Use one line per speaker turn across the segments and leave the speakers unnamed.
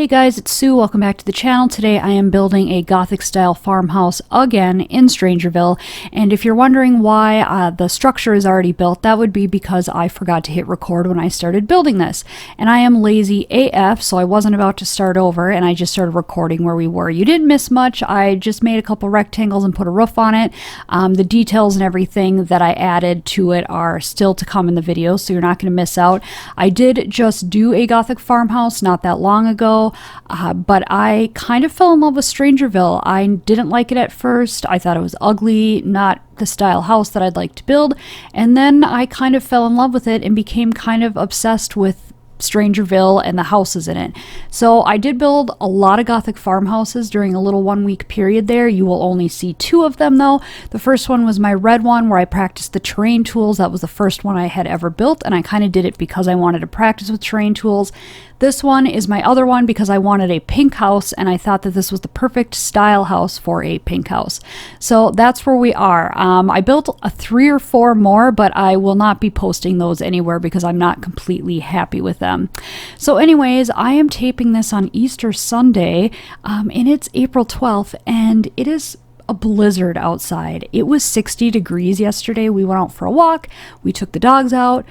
Hey guys, it's Sue. Welcome back to the channel. Today I am building a Gothic style farmhouse again in Strangerville. And if you're wondering why the structure is already built, that would be because I forgot to hit record when I started building this. And I am lazy AF, so I wasn't about to start over and I just started recording where we were. You didn't miss much. I just made a couple rectangles and put a roof on it. The details and everything that I added to it are still to come in the video, so you're not going to miss out. I did just do a Gothic farmhouse not that long ago. But I kind of fell in love with Strangerville. I didn't like it at first. I thought it was ugly, not the style house that I'd like to build. And then I kind of fell in love with it and became kind of obsessed with Strangerville and the houses in it. So I did build a lot of Gothic farmhouses during a little 1 week period there. You will only see two of them though. The first one was my red one where I practiced the terrain tools. That was the first one I had ever built, and I kind of did it because I wanted to practice with terrain tools. This one is my other one because I wanted a pink house and I thought that this was the perfect style house for a pink house. So that's where we are. I built 3 or 4 more, but I will not be posting those anywhere because I'm not completely happy with them. So anyways, I am taping this on Easter Sunday and it's April 12th and it is a blizzard outside. It was 60 degrees yesterday. We went out for a walk. We took the dogs out.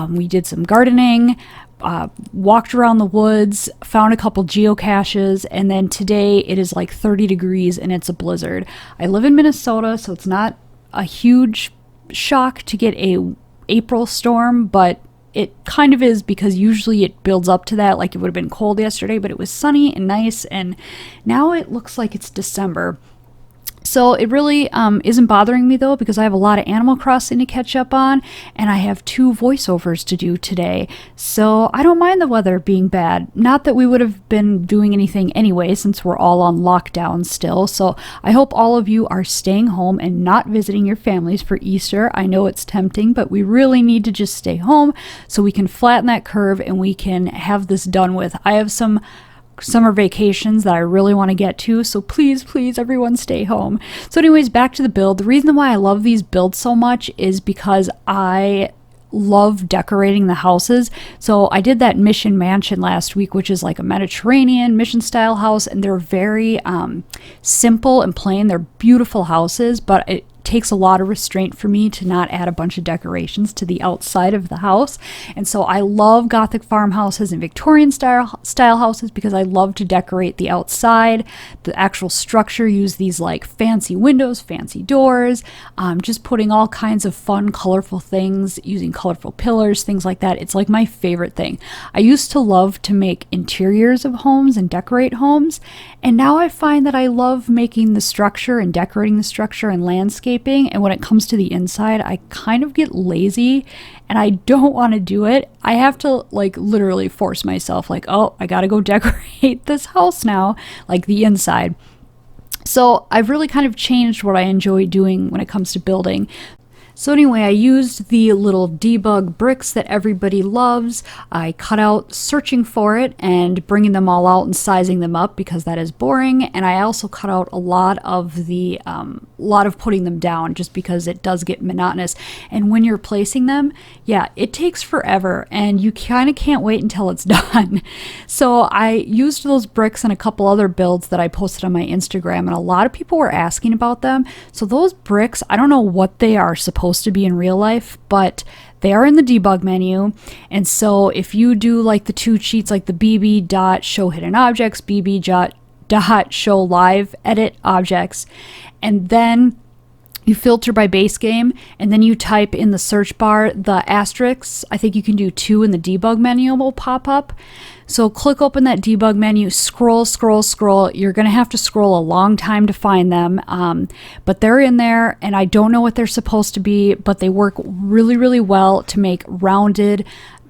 We did some gardening. Walked around the woods, found a couple geocaches, and then today it is like 30 degrees and it's a blizzard. I live in Minnesota, so it's not a huge shock to get a April storm, but it kind of is because usually it builds up to that. Like it would have been cold yesterday, but it was sunny and nice, and now it looks like it's December. So it really isn't bothering me though, because I have a lot of Animal Crossing to catch up on and I have 2 voiceovers to do today. So I don't mind the weather being bad. Not that we would have been doing anything anyway since we're all on lockdown still. So I hope all of you are staying home and not visiting your families for Easter. I know it's tempting, but we really need to just stay home so we can flatten that curve and we can have this done with. I have some summer vacations that I really want to get to, so please everyone stay home. So anyways, back to the build. The reason why I love these builds so much is because I love decorating the houses. So I did that Mission Mansion last week, which is like a Mediterranean mission style house, and they're very simple and plain. They're beautiful houses, but it takes a lot of restraint for me to not add a bunch of decorations to the outside of the house. And so I love Gothic farmhouses and Victorian style houses because I love to decorate the outside. The actual structure, use these like fancy windows, fancy doors, just putting all kinds of fun, colorful things, using colorful pillars, things like that. It's like my favorite thing. I used to love to make interiors of homes and decorate homes, and now I find that I love making the structure and decorating the structure and landscape. And when it comes to the inside, I kind of get lazy and I don't want to do it. I have to like literally force myself like, oh, I gotta go decorate this house now, like the inside. So I've really kind of changed what I enjoy doing when it comes to building. So anyway, I used the little debug bricks that everybody loves. I cut out searching for it and bringing them all out and sizing them up because that is boring. And I also cut out a lot of the, putting them down just because it does get monotonous. And when you're placing them, yeah, it takes forever and you kind of can't wait until it's done. So I used those bricks and a couple other builds that I posted on my Instagram, and a lot of people were asking about them. So those bricks, I don't know what they are supposed to be in real life, but they are in the debug menu. And so if you do like the 2 cheats, like the bb.show hidden objects, bb.show live edit objects, and then you filter by base game, and then you type in the search bar the asterisks. I think you can do 2 in the debug menu will pop up. So click open that debug menu, scroll. You're going to have to scroll a long time to find them, but they're in there, and I don't know what they're supposed to be, but they work really well to make rounded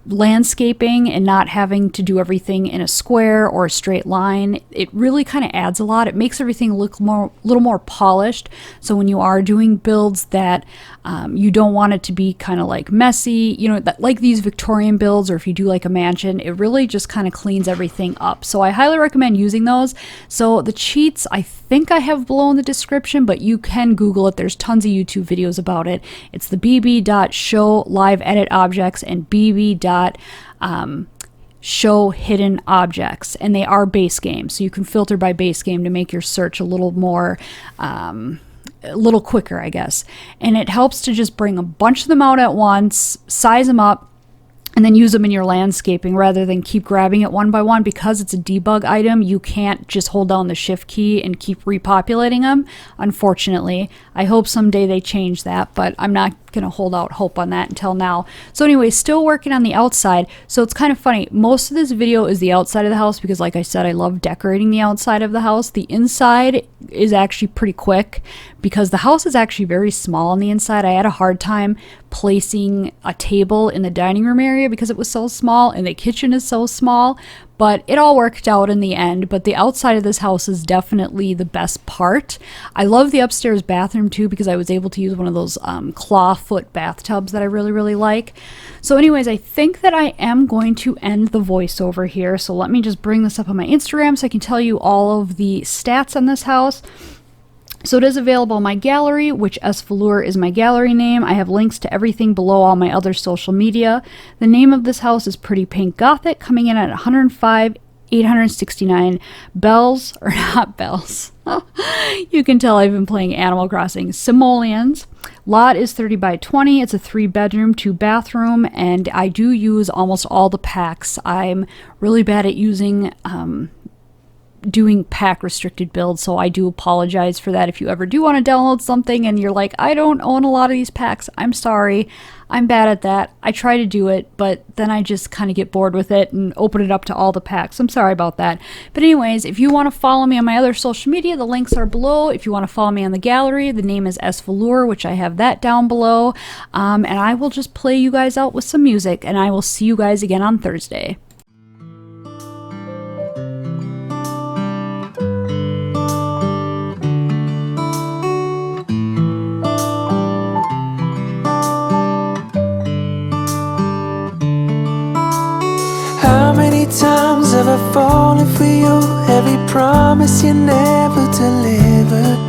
landscaping and not having to do everything in a square or a straight line. It really kind of adds a lot. It makes everything look a little more polished. So when you are doing builds that you don't want it to be kind of like messy, you know, that, like these Victorian builds, or if you do like a mansion, it really just kind of cleans everything up. So I highly recommend using those. So the cheats, I think I have below in the description, but you can Google it. There's tons of YouTube videos about it. It's the bb.show live edit objects and bb. show hidden objects, and they are base game, so you can filter by base game to make your search a little more a little quicker, I guess. And it helps to just bring a bunch of them out at once, size them up, and then use them in your landscaping rather than keep grabbing it one by one. Because it's a debug item, you can't just hold down the shift key and keep repopulating them, unfortunately. I hope someday they change that, but I'm not gonna hold out hope on that until now. So anyway, still working on the outside. So it's kind of funny, most of this video is the outside of the house because, like I said, I love decorating the outside of the house. The inside is actually pretty quick because the house is actually very small on the inside. I had a hard time placing a table in the dining room area because it was so small, and the kitchen is so small, but it all worked out in the end. But the outside of this house is definitely the best part. I love the upstairs bathroom too because I was able to use one of those claw foot bathtubs that I really like. So anyways, I think that I am going to end the voiceover here. So let me just bring this up on my Instagram so I can tell you all of the stats on this house. So it is available in my gallery, which svelure is my gallery name. I have links to everything below all my other social media. The name of this house is Pretty Pink Gothic, coming in at 105,869 bells, or not bells. You can tell I've been playing Animal Crossing. Simoleons. Lot is 30 by 20. It's a 3-bedroom, 2-bathroom, and I do use almost all the packs. I'm really bad at doing pack restricted builds, so I do apologize for that. If you ever do want to download something and you're like, I don't own a lot of these packs, I'm sorry. I'm bad at that. I try to do it, but then I just kind of get bored with it and open it up to all the packs. I'm sorry about that. But anyways, if you want to follow me on my other social media, the links are below. If you want to follow me on the gallery, the name is svelure, which I have that down below. And I will just play you guys out with some music, and I will see you guys again on Thursday.
Times have I fallen for you? Every promise you never delivered.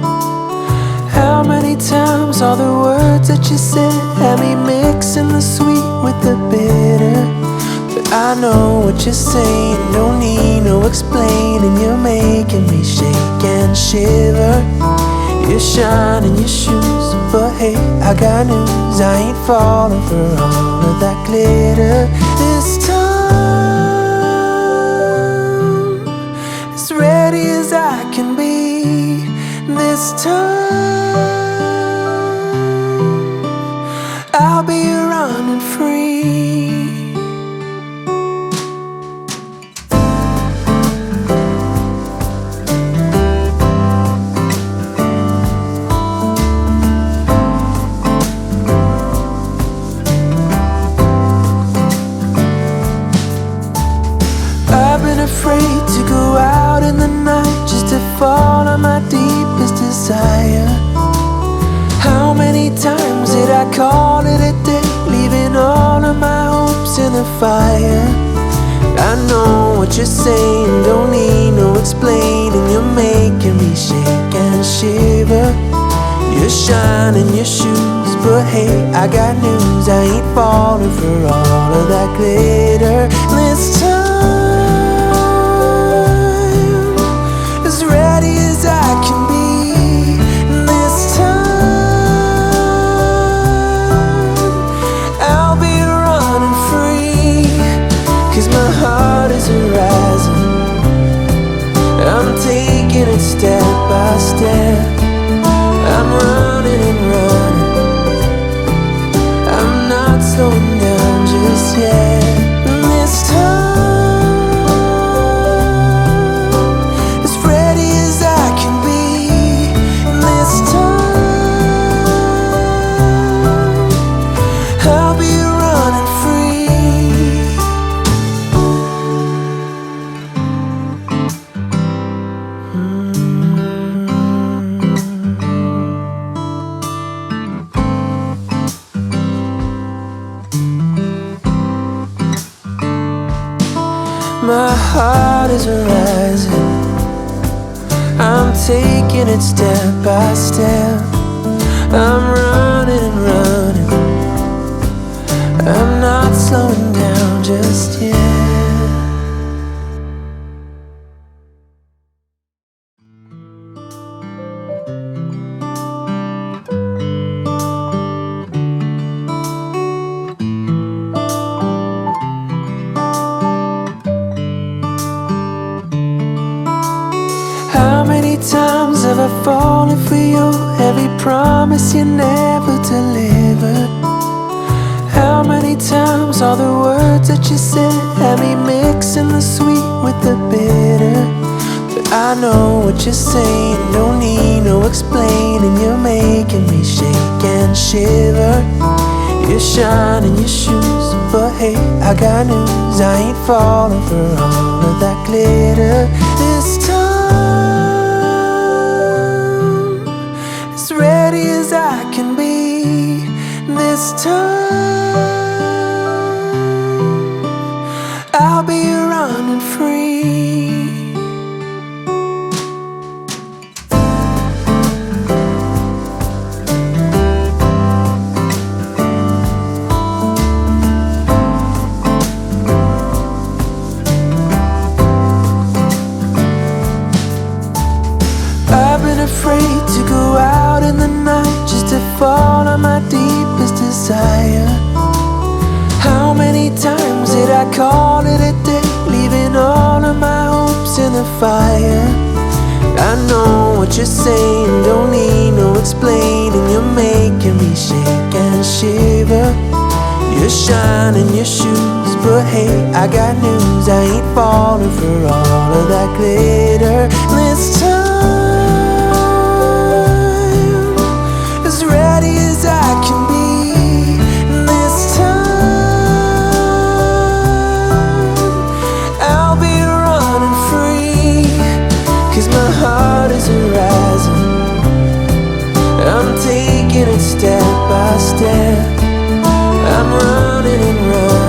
How many times all the words that you said had me mixing the sweet with the bitter? But I know what you're saying, don't need no explaining. You're making me shake and shiver. You're shining your shoes, but hey, I got news. I ain't falling for all of that glitter this time. Ready as I can be this time. I'll be running free. I've been afraid to go out in the night just to fall on my deepest desire. How many times did I call it a day, leaving all of my hopes in the fire? I know what you're saying, don't need no explaining. You're making me shake and shiver. You're shining your shoes, but hey, I got news. I ain't falling for all of that glitter this time. As ready as I can be this time. I'll be running free, 'cause my heart is rising. I'm taking it step by step. I'm running and running. I'm not slowing down just yet. This time, as ready as I can be. This time, I'll be running free. My heart is rising. I'm taking it step by step. I'm running and running. I'm not slowing down just yet. falling for you, every promise you never delivered. How many times all the words that you said had me mixing the sweet with the bitter? But I know what you're saying, don't need no explaining. You're making me shake and shiver. You shine in your shoes, but hey, I got news, I ain't falling for all of that glitter. This time, as ready as I can be. This time, I'll be running free. I've been afraid to go out in the night, just to fall on my deepest desire. How many times did I call it a day, leaving all of my hopes in the fire? I know what you're saying, don't need no explaining. You're making me shake and shiver. You shine in your shoes, but hey, I got news, I ain't falling for all of that glitter. This time, as ready as I can be. This time, I'll be running free. 'Cause my heart is rising, I'm taking it step by step. I'm running and running.